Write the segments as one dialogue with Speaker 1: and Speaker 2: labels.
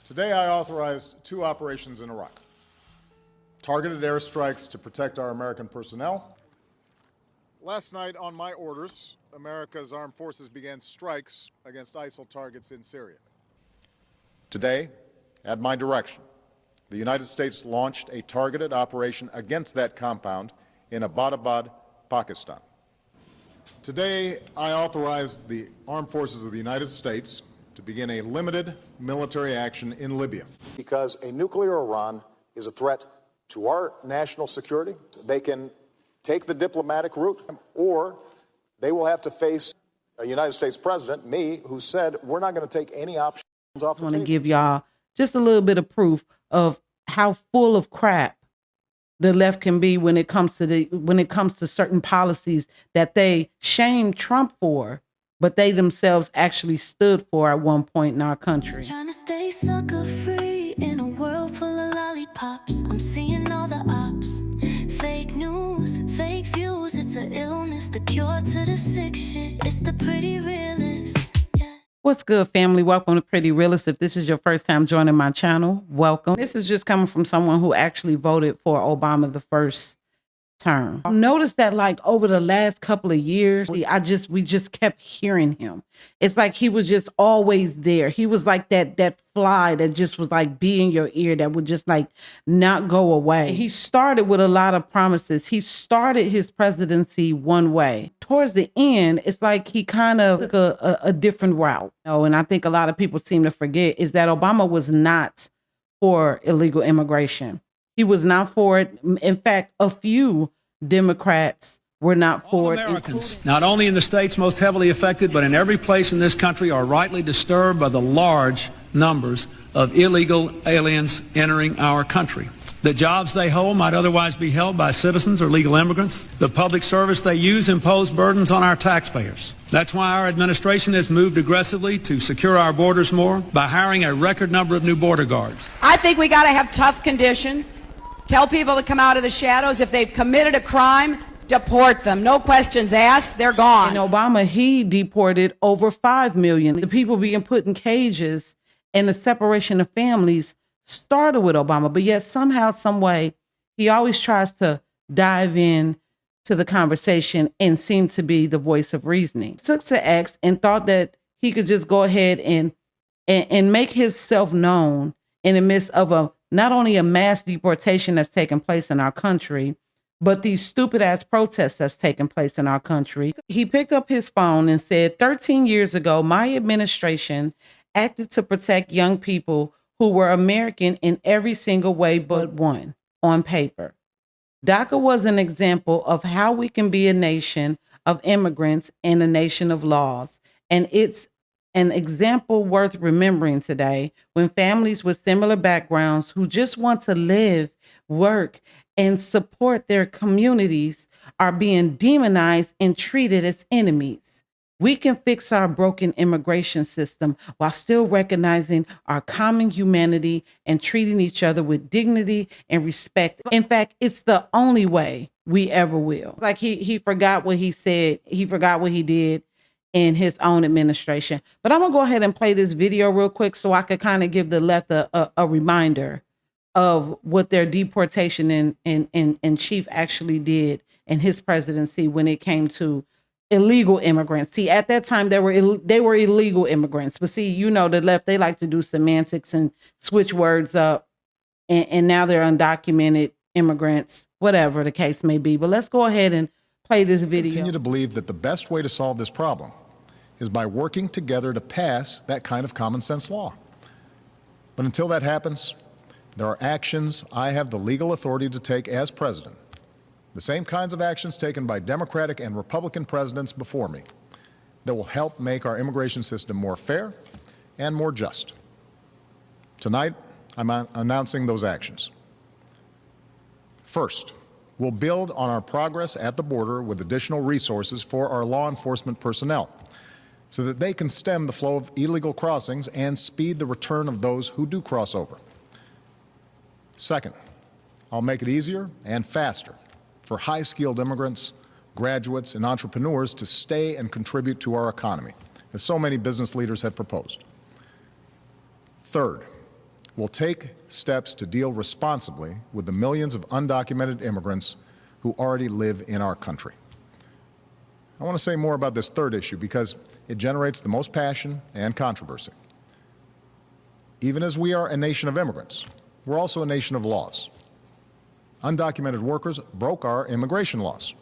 Speaker 1: Today I authorized 2 operations in Iraq. Targeted airstrikes to protect our American personnel. Last night, on my orders, America's armed forces began strikes against ISIL targets in Syria. Today, at my direction, the United States launched a targeted operation against that compound in Abbottabad, Pakistan. Today, I authorized the armed forces of the United States to begin a limited military action in Libya. Because a nuclear Iran is a threat to our national security. They can take the diplomatic route, or they will have to face a United States president, me, who said we're not going to take any options off the table. I want to give y'all just a little bit of proof of how full of crap the left can be when it comes to certain policies that they shame Trump for, but they themselves actually stood for at one point in our country.
Speaker 2: Trying to stay sucker free in a world full of lollipops. I'm seeing all the ops, fake news, fake views. It's an illness, the cure to the sick shit. It's the pretty realist.
Speaker 3: What's good, family? Welcome to Pretty Realist. If this is your first time joining my channel, welcome. This is just coming from someone who actually voted for Obama the first term. Notice that like over the last couple of years, we just kept hearing him. It's like he was just always there. He was like that fly that just was like be in your ear that would just like not go away. He started with a lot of promises. He started his presidency one way. Towards the end, it's like he kind of took a different route. And I think a lot of people seem to forget is that Obama was not for illegal immigration. He was not for it. In fact, a few Democrats were not for it.
Speaker 4: Americans, not only in the states most heavily affected, but in every place in this country, are rightly disturbed by the large numbers of illegal aliens entering our country. The jobs they hold might otherwise be held by citizens or legal immigrants. The public service they use impose burdens on our taxpayers. That's why our administration has moved aggressively to secure our borders more by hiring a record number of new border guards.
Speaker 5: I think we got to have tough conditions. Tell people to come out of the shadows. If they've committed a crime, deport them. No questions asked. They're gone.
Speaker 3: And Obama, he deported over 5 million. The people being put in cages and the separation of families started with Obama. But yet somehow, some way, he always tries to dive in to the conversation and seem to be the voice of reasoning. He took to X and thought that he could just go ahead and make himself known in the midst of not only a mass deportation that's taking place in our country, but these stupid ass protests that's taking place in our country. He picked up his phone and said, 13 years ago, my administration acted to protect young people who were American in every single way but one, on paper. DACA was an example of how we can be a nation of immigrants and a nation of laws. And it's an example worth remembering today when families with similar backgrounds who just want to live, work, and support their communities are being demonized and treated as enemies. We can fix our broken immigration system while still recognizing our common humanity and treating each other with dignity and respect. In fact, it's the only way we ever will. Like he forgot what he said. He forgot what he did in his own administration. But I'm gonna go ahead and play this video real quick so I could kind of give the left a reminder of what their deportation in chief actually did in his presidency when it came to illegal immigrants. See, at that time they were illegal immigrants. But see, you know, the left, they like to do semantics and switch words up, and now they're undocumented immigrants, whatever the case may be. But let's go ahead and play this video.
Speaker 1: Continue to believe that the best way to solve this problem is by working together to pass that kind of common sense law. But until that happens, there are actions I have the legal authority to take as president, the same kinds of actions taken by Democratic and Republican presidents before me, that will help make our immigration system more fair and more just. Tonight, I'm announcing those actions. First, we'll build on our progress at the border with additional resources for our law enforcement personnel so that they can stem the flow of illegal crossings and speed the return of those who do cross over. Second, I'll make it easier and faster for high-skilled immigrants, graduates, and entrepreneurs to stay and contribute to our economy, as so many business leaders have proposed. Third, will take steps to deal responsibly with the millions of undocumented immigrants who already live in our country. I want to say more about this third issue because it generates the most passion and controversy. Even as we are a nation of immigrants, we're also a nation of laws. Undocumented workers broke our immigration laws,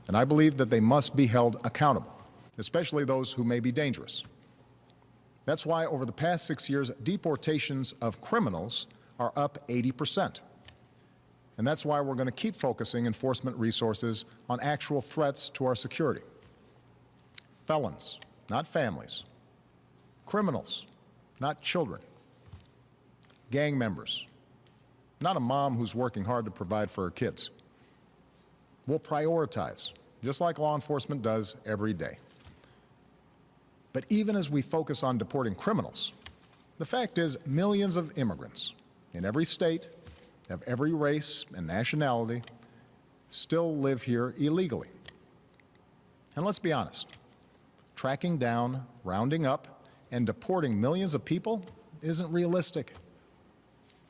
Speaker 1: and I believe that they must be held accountable, especially those who may be dangerous. That's why over the past 6 years, deportations of criminals are up 80%. And that's why we're going to keep focusing enforcement resources on actual threats to our security. Felons, not families. Criminals, not children. Gang members, not a mom who's working hard to provide for her kids. We'll prioritize, just like law enforcement does every day. But even as we focus on deporting criminals, the fact is millions of immigrants in every state, of every race and nationality, still live here illegally. And let's be honest, tracking down, rounding up, and deporting millions of people isn't realistic.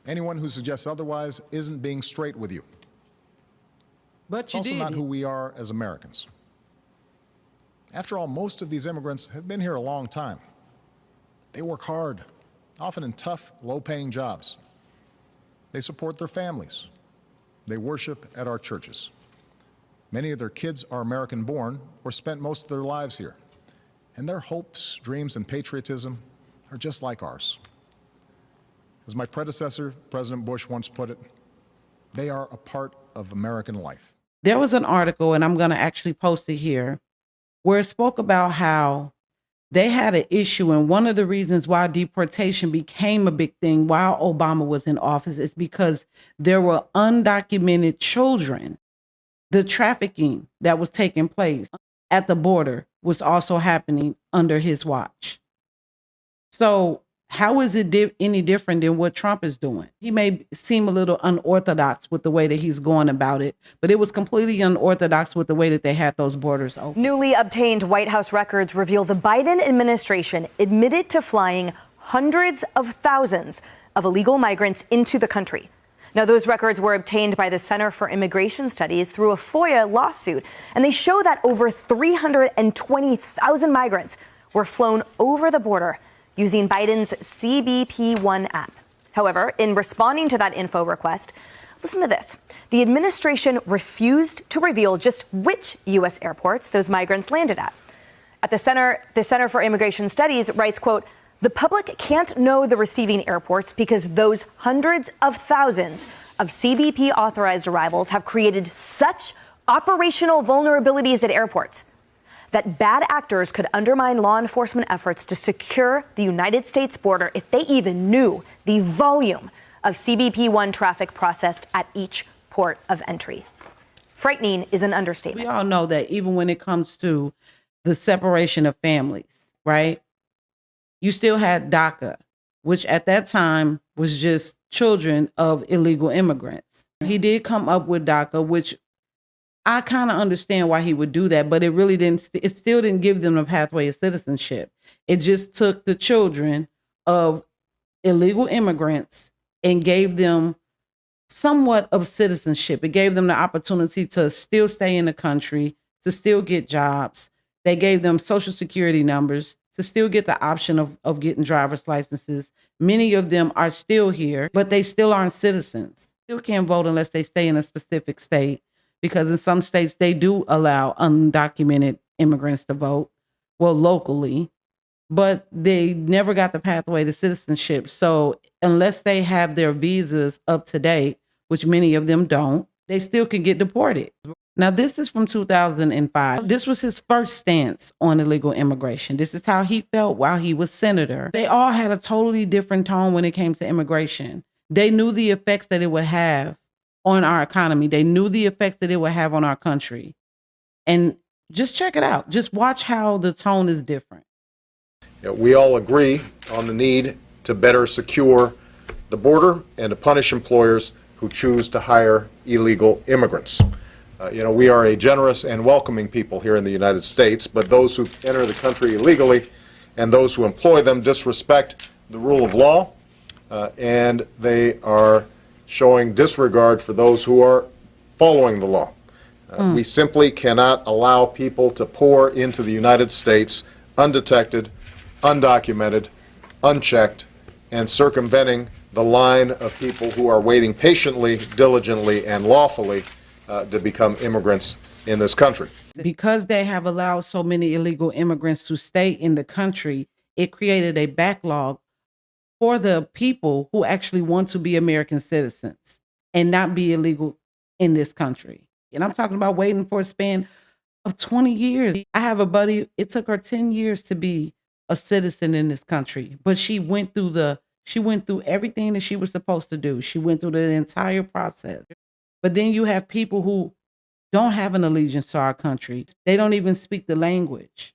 Speaker 1: Anyone who suggests otherwise isn't being straight with you.
Speaker 3: But
Speaker 1: It's also not who we are as Americans. After all, most of these immigrants have been here a long time. They work hard, often in tough, low-paying jobs. They support their families. They worship at our churches. Many of their kids are American-born or spent most of their lives here. And their hopes, dreams, and patriotism are just like ours. As my predecessor, President Bush, once put it, they are a part of American life.
Speaker 3: There was an article, and I'm going to actually post it here, where it spoke about how they had an issue. And one of the reasons why deportation became a big thing while Obama was in office is because there were undocumented children. The trafficking that was taking place at the border was also happening under his watch. So how is it any different than what Trump is doing? He may seem a little unorthodox with the way that he's going about it, but it was completely unorthodox with the way that they had those borders open.
Speaker 6: Newly obtained White House records reveal the Biden administration admitted to flying hundreds of thousands of illegal migrants into the country. Now, those records were obtained by the Center for Immigration Studies through a FOIA lawsuit, and they show that over 320,000 migrants were flown over the border using Biden's CBP-1 app. However, in responding to that info request, listen to this. The administration refused to reveal just which U.S. airports those migrants landed at. At the Center for Immigration Studies writes, quote, "The public can't know the receiving airports because those hundreds of thousands of CBP authorized arrivals have created such operational vulnerabilities at airports that bad actors could undermine law enforcement efforts to secure the United States border if they even knew the volume of CBP-1 traffic processed at each port of entry." Frightening is an understatement.
Speaker 3: We all know that even when it comes to the separation of families, right? You still had DACA, which at that time was just children of illegal immigrants. He did come up with DACA, which I kind of understand why he would do that, but it still didn't give them a pathway of citizenship. It just took the children of illegal immigrants and gave them somewhat of citizenship. It gave them the opportunity to still stay in the country, to still get jobs. They gave them social security numbers, to still get the option of getting driver's licenses. Many of them are still here, but they still aren't citizens. Still can't vote unless they stay in a specific state, because in some states they do allow undocumented immigrants to vote, well, locally, but they never got the pathway to citizenship. So unless they have their visas up to date, which many of them don't, they still can get deported. Now, this is from 2005. This was his first stance on illegal immigration. This is how he felt while he was senator. They all had a totally different tone when it came to immigration. They knew the effects that it would have on our economy. They knew the effects that it would have on our country. And just check it out. Just watch how the tone is different.
Speaker 7: We all agree on the need to better secure the border and to punish employers who choose to hire illegal immigrants. We are a generous and welcoming people here in the United States, but those who enter the country illegally and those who employ them disrespect the rule of law and they are showing disregard for those who are following the law. We simply cannot allow people to pour into the United States undetected, undocumented, unchecked, and circumventing the line of people who are waiting patiently, diligently, and lawfully to become immigrants in this country.
Speaker 3: Because they have allowed so many illegal immigrants to stay in the country, it created a backlog for the people who actually want to be American citizens and not be illegal in this country. And I'm talking about waiting for a span of 20 years. I have a buddy, it took her 10 years to be a citizen in this country, but she went through everything that she was supposed to do. She went through the entire process. But then you have people who don't have an allegiance to our country. They don't even speak the language.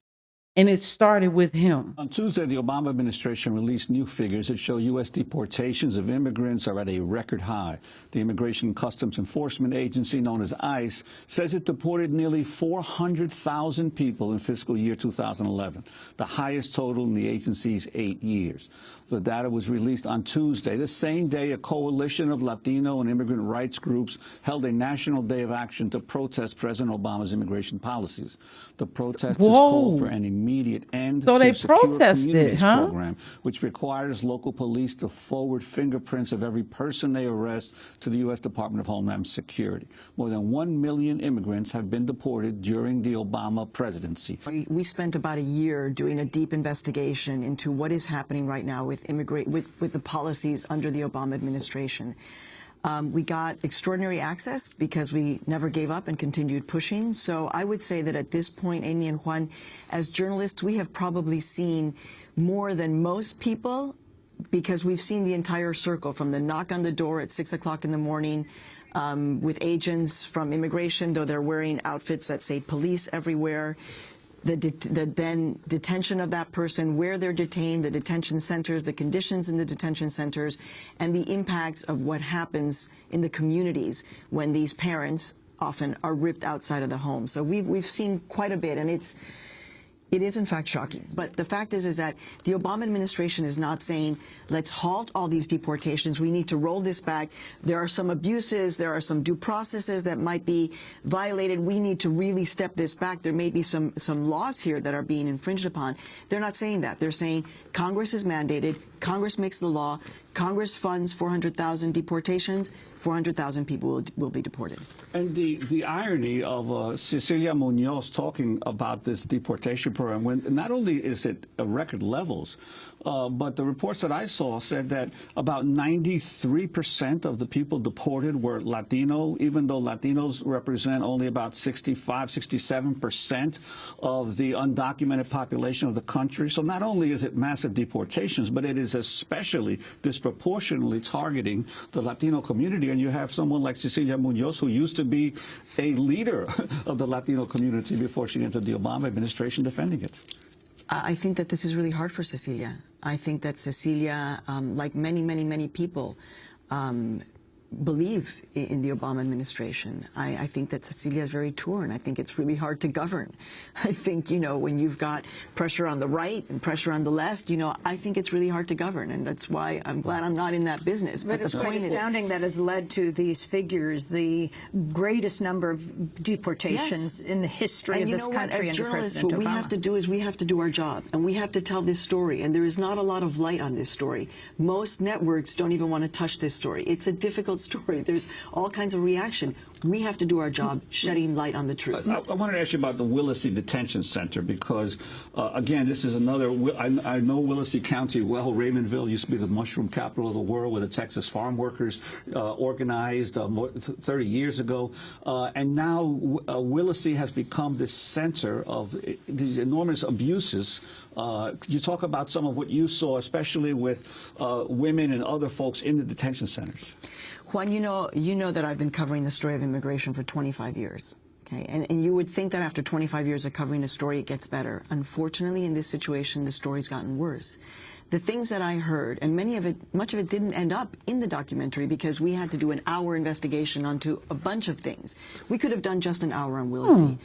Speaker 3: And it started with him.
Speaker 8: On Tuesday, the Obama administration released new figures that show U.S. deportations of immigrants are at a record high. The Immigration and Customs Enforcement Agency, known as ICE, says it deported nearly 400,000 people in fiscal year 2011, the highest total in the agency's 8 years. The data was released on Tuesday. The same day, a coalition of Latino and immigrant rights groups held a national day of action to protest President Obama's immigration policies. The protesters called for an immediate end to the Secure Communities program, which requires local police to forward fingerprints of every person they arrest to the U.S. Department of Homeland Security. More than 1 million immigrants have been deported during the Obama presidency.
Speaker 9: We spent about a year doing a deep investigation into what is happening right now with the policies under the Obama administration. We got extraordinary access because we never gave up and continued pushing. So I would say that at this point, Amy and Juan, as journalists, we have probably seen more than most people because we've seen the entire circle from the knock on the door at 6 o'clock in the morning with agents from immigration, though they're wearing outfits that say police everywhere. The then detention of that person, where they're detained, the detention centers, the conditions in the detention centers, and the impacts of what happens in the communities when these parents often are ripped outside of the home. So we've seen quite a bit, and it is in fact shocking. But the fact is that the Obama administration is not saying, let's halt all these deportations. We need to roll this back. There are some abuses. There are some due processes that might be violated. We need to really step this back. There may be some laws here that are being infringed upon. They're not saying that. They're saying Congress is mandated. Congress makes the law. Congress funds 400,000 deportations. 400,000 people will be deported.
Speaker 8: And the irony of Cecilia Munoz talking about this deportation program, when not only is it record levels, but the reports that I saw said that about 93% of the people deported were Latino, even though Latinos represent only about 65, 67% of the undocumented population of the country. So not only is it massive deportations, but it is especially disproportionately targeting the Latino community. And you have someone like Cecilia Munoz, who used to be a leader of the Latino community before she entered the Obama administration, defending it.
Speaker 9: I think that this is really hard for Cecilia. I think that Cecilia, like many people, believe in the Obama administration. I think that Cecilia is very torn. I think it's really hard to govern. I think, when you've got pressure on the right and pressure on the left, I think it's really hard to govern. And that's why I'm glad I'm not in that business.
Speaker 10: But it's quite astounding that has led to these figures, the greatest number of deportations in the history of this country.
Speaker 9: As journalists, what we have to do is we have to do our job, and we have to tell this story. And there is not a lot of light on this story. Most networks don't even want to touch this story. It's a difficult story. There's all kinds of reaction. We have to do our job shedding light on the truth.
Speaker 8: I wanted to ask you about the Willacy Detention Center because, again, this is another, I know Willacy County well. Raymondville used to be the mushroom capital of the world where the Texas farm workers organized 30 years ago. And now Willacy has become the center of these enormous abuses. Could you talk about some of what you saw, especially with women and other folks in the detention centers?
Speaker 9: Juan, you know that I've been covering the story of immigration for 25 years. Okay, and you would think that after 25 years of covering a story, it gets better. Unfortunately, in this situation, the story's gotten worse. The things that I heard, and much of it didn't end up in the documentary because we had to do an hour investigation onto a bunch of things. We could have done just an hour on Willacy.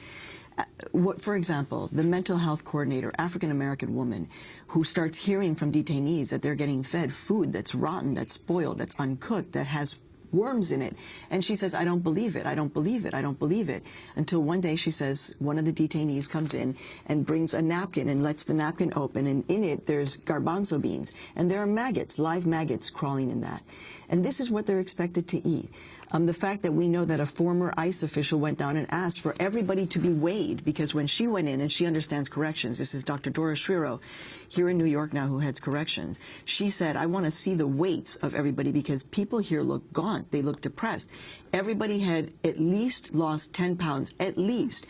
Speaker 9: For example, the mental health coordinator, African-American woman, who starts hearing from detainees that they're getting fed food that's rotten, that's spoiled, that's uncooked, that has worms in it. And she says, I don't believe it, I don't believe it, I don't believe it. Until one day she says, one of the detainees comes in and brings a napkin and lets the napkin open, and in it there's garbanzo beans. And there are maggots, live maggots crawling in that. And this is what they're expected to eat. The fact that we know that a former ICE official went down and asked for everybody to be weighed, because when she went in, and she understands corrections, this is Dr. Dora Schiro here in New York now who heads corrections, she said, I want to see the weights of everybody because people here look gaunt, they look depressed. Everybody had at least lost 10 pounds, at least.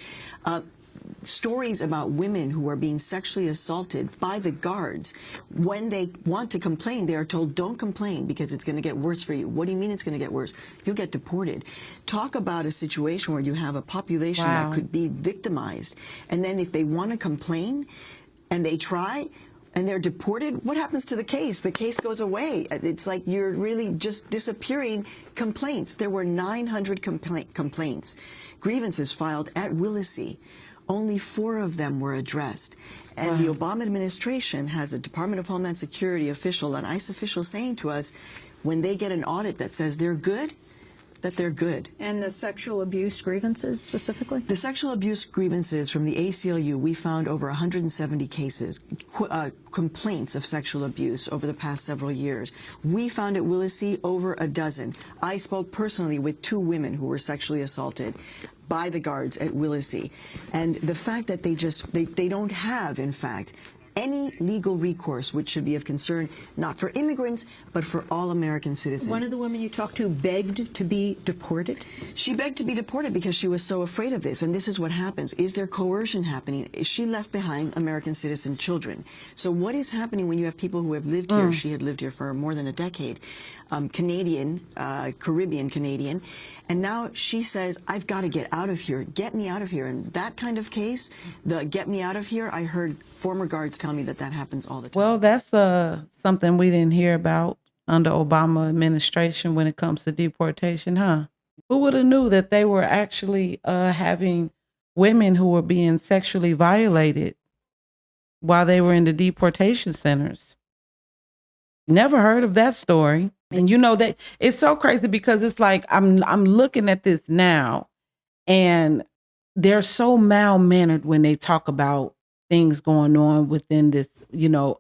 Speaker 9: Stories about women who are being sexually assaulted by the guards. When they want to complain, they are told, don't complain because it's going to get worse for you. What do you mean it's going to get worse? You'll get deported. Talk about a situation where you have a population that could be victimized. And then if they want to complain and they try, and they're deported, what happens to the case? The case goes away. It's like you're really just disappearing complaints. There were 900 complaints, grievances filed at Willacy. Only 4 of them were addressed. And the Obama administration has a Department of Homeland Security official, an ICE official, saying to us, when they get an audit that says they're good, that they're good.
Speaker 10: And the sexual abuse grievances specifically?
Speaker 9: The sexual abuse grievances from the ACLU, we found over 170 cases, complaints of sexual abuse over the past several years. We found at Willacy over a dozen. I spoke personally with 2 women who were sexually assaulted by the guards at Willacy. And the fact that they don't have, in fact, any legal recourse, which should be of concern not for immigrants, but for all American citizens.
Speaker 10: One of the women you talked to begged to be deported?
Speaker 9: She begged to be deported because she was so afraid of this. And this is what happens. Is there coercion happening? She left behind American citizen children. So what is happening when you have people who have lived here? She had lived here for more than a decade. Canadian, Caribbean Canadian. And now she says, I've got to get out of here. Get me out of here. And that kind of case, the get me out of here, I heard former guards tell me that that happens all the time.
Speaker 3: Well, that's something we didn't hear about under Obama administration when it comes to deportation, huh? Who would have knew that they were actually having women who were being sexually violated while they were in the deportation centers? Never heard of that story. And you know that it's so crazy because it's like I'm looking at this now and they're so mal-mannered when they talk about things going on within this,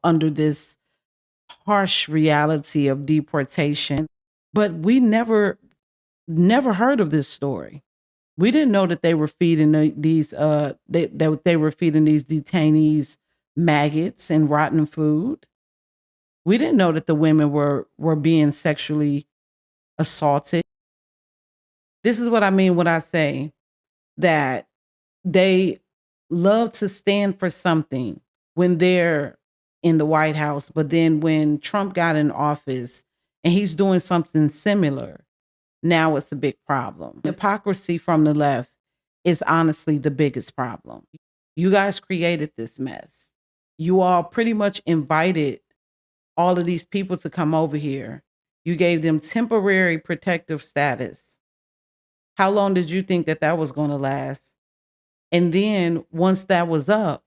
Speaker 3: under this harsh reality of deportation. But we never heard of this story. We didn't know that they were feeding these they were feeding these detainees maggots and rotten food. We didn't know that the women were being sexually assaulted. This is what I mean when I say that they love to stand for something when they're in the White House, but then when Trump got in office and he's doing something similar, now it's a big problem. Hypocrisy from the left is honestly the biggest problem. You guys created this mess. You all pretty much invited all of these people to come over here. You gave them temporary protective status. How long did you think that was going to last? And then once that was up,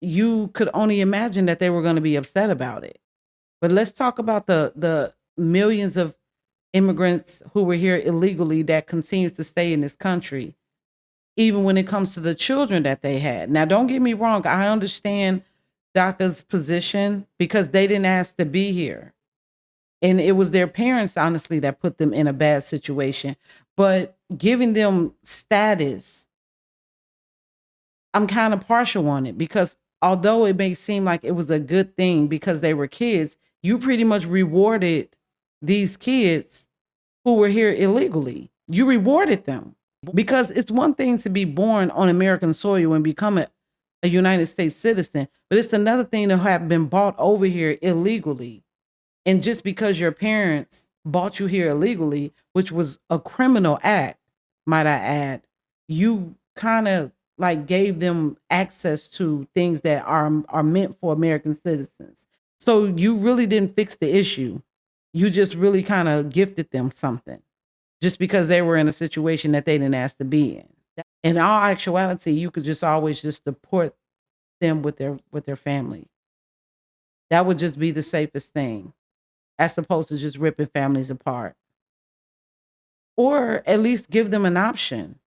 Speaker 3: you could only imagine that they were going to be upset about it. But let's talk about the millions of immigrants who were here illegally that continue to stay in this country, even when it comes to the children that they had. Now, don't get me wrong. I understand DACA's position because they didn't ask to be here. And it was their parents, honestly, that put them in a bad situation. But giving them status, I'm kind of partial on it because although it may seem like it was a good thing because they were kids, you pretty much rewarded these kids who were here illegally. You rewarded them because it's one thing to be born on American soil and become a United States citizen, but it's another thing to have been bought over here illegally. And just because your parents bought you here illegally, which was a criminal act, might I add, you kind of like gave them access to things that are meant for American citizens. So you really didn't fix the issue. You just really kind of gifted them something just because they were in a situation that they didn't ask to be in. In all actuality, you could just always just deport them with their family. That would just be the safest thing, as opposed to just ripping families apart. Or at least give them an option.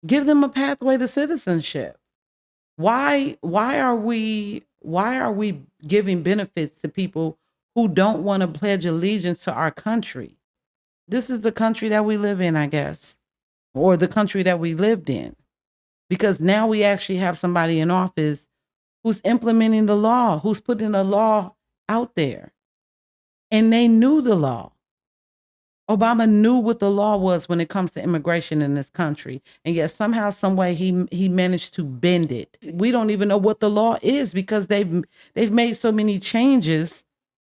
Speaker 3: Give them a pathway to citizenship. Why are we giving benefits to people who don't want to pledge allegiance to our country? This is the country that we live in, I guess, or the country that we lived in, because now we actually have somebody in office who's implementing the law, who's putting the law out there, and they knew the law. Obama knew what the law was when it comes to immigration in this country, and yet somehow, some way, he managed to bend it. We don't even know what the law is because they've made so many changes,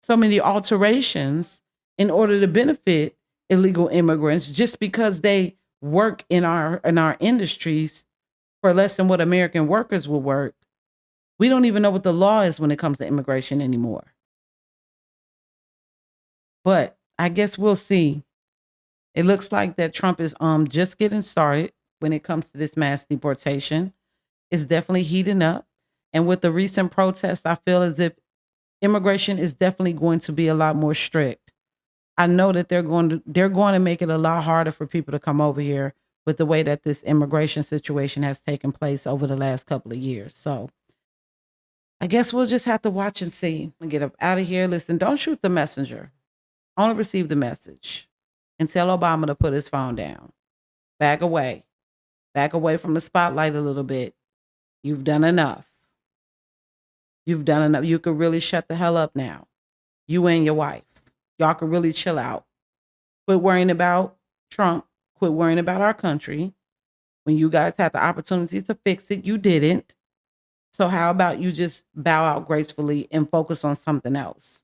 Speaker 3: so many alterations in order to benefit illegal immigrants just because they work in our industries for less than what American workers will work. We don't even know what the law is when it comes to immigration anymore. But I guess we'll see. It looks like that Trump is just getting started when it comes to this mass deportation. It's definitely heating up. And with the recent protests, I feel as if immigration is definitely going to be a lot more strict. I know that they're going to make it a lot harder for people to come over here with the way that this immigration situation has taken place over the last couple of years. So I guess we'll just have to watch and see and get up out of here. Listen, don't shoot the messenger. Only receive the message. And tell Obama to put his phone down. Back away. Back away from the spotlight a little bit. You've done enough. You've done enough. You could really shut the hell up now. You and your wife. Y'all could really chill out. Quit worrying about Trump. Quit worrying about our country. When you guys had the opportunity to fix it, you didn't. So how about you just bow out gracefully and focus on something else?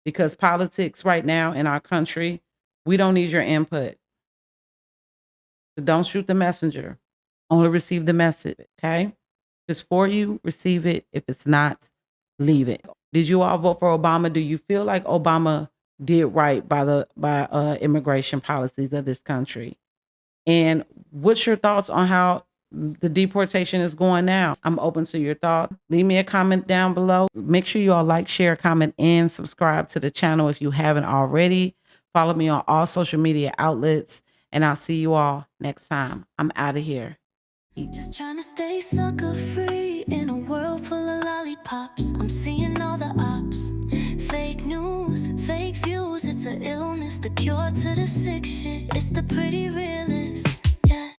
Speaker 3: Because politics right now in our country, we don't need your input. So don't shoot the messenger. Only receive the message, okay? If it's for you, receive it. If it's not, leave it. Did you all vote for Obama? Do you feel like Obama did right by immigration policies of this country? And what's your thoughts on how the deportation is going now? I'm open to your thoughts. Leave me a comment down below. Make sure you all like, share, comment, and subscribe to the channel if you haven't already. Follow me on all social media outlets, and I'll see you all next time. I'm out of here.
Speaker 2: Just trying to stay sucker free in a world full of lollipops. I'm seeing all the ops. Fake news, fake views. It's an illness, the cure to the sick shit. It's the pretty realist.